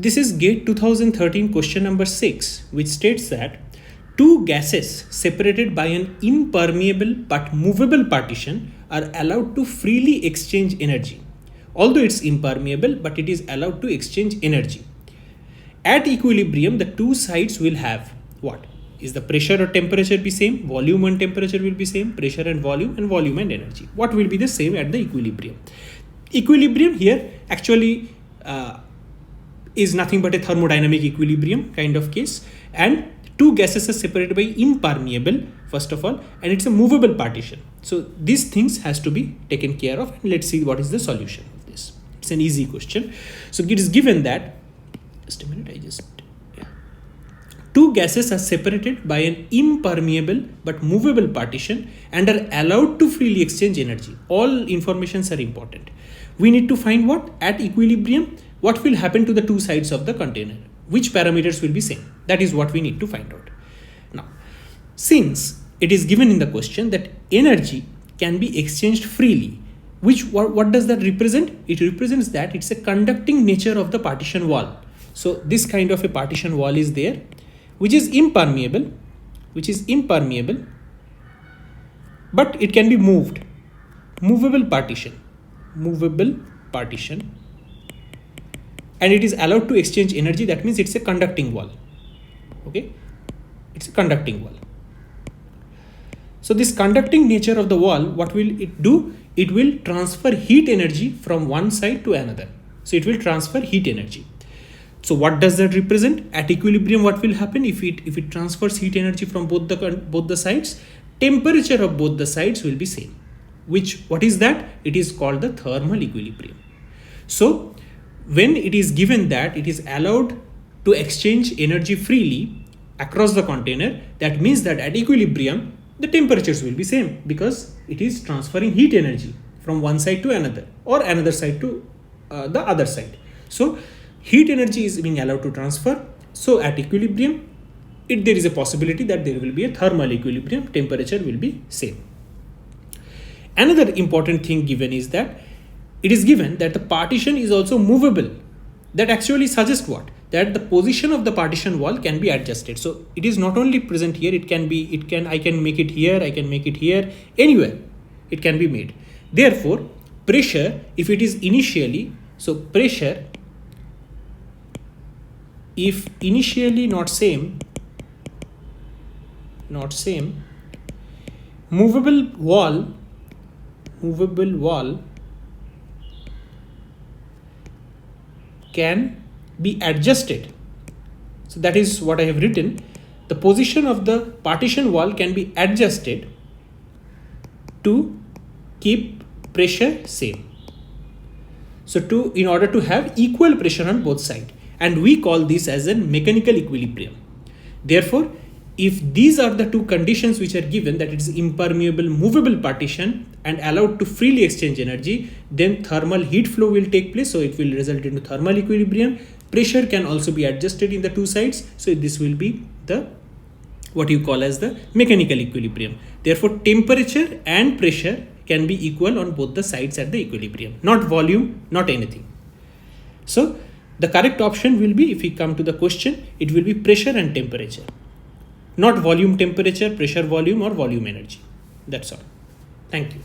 this is GATE 2013 question number 6, which states that two gases separated by an impermeable but movable partition are allowed to freely exchange energy. Although it's impermeable, but it is allowed to exchange energy. At equilibrium, the two sides will have what? Is the pressure or temperature be same? Volume and temperature will be same. Pressure and volume and energy. What will be the same at the equilibrium? Equilibrium here actually is nothing but a thermodynamic equilibrium kind of case, and two gases are separated by impermeable first of all, and it's a movable partition. So these things has to be taken care of, and let's see what is the solution of this. It's an easy question. So it is given that two gases are separated by an impermeable but movable partition and are allowed to freely exchange energy. All informations are important. We need to find what? At equilibrium, what will happen to the two sides of the container? Which parameters will be same? That is what we need to find out. Now, since it is given in the question that energy can be exchanged freely, what does that represent? It represents that it's a conducting nature of the partition wall. So this kind of a partition wall is there, which is impermeable, but it can be moved. Movable partition, and it is allowed to exchange energy. That means it's a conducting wall. Okay, it's a conducting wall. So this conducting nature of the wall, what will it do? It will transfer heat energy from one side to another. So it will transfer heat energy. So what does that represent? At equilibrium, what will happen if it transfers heat energy from both the sides? Temperature of both the sides will be same. What is that? It is called the thermal equilibrium. So when it is given that it is allowed to exchange energy freely across the container, that means that at equilibrium the temperatures will be same, because it is transferring heat energy from one side to another, or another side to the other side. So heat energy is being allowed to transfer. So at equilibrium, there is a possibility that there will be a thermal equilibrium, temperature will be same. Another important thing given is that it is given that the partition is also movable. That actually suggests what? That the position of the partition wall can be adjusted. So it is not only present here, I can make it here, I can make it here, anywhere it can be made. Therefore, pressure, if it is initially, so pressure, if initially not same, movable wall can be adjusted. So that is what I have written. The position of the partition wall can be adjusted to keep pressure same. So in order to have equal pressure on both sides, and we call this as a mechanical equilibrium. Therefore, if these are the two conditions which are given, that it is impermeable, movable partition and allowed to freely exchange energy, then thermal heat flow will take place. So it will result into thermal equilibrium. Pressure can also be adjusted in the two sides. So this will be what you call as the mechanical equilibrium. Therefore, temperature and pressure can be equal on both the sides at the equilibrium, not volume, not anything. So the correct option will be, if we come to the question, it will be pressure and temperature, not volume temperature, pressure volume, or volume energy. That's all. Thank you.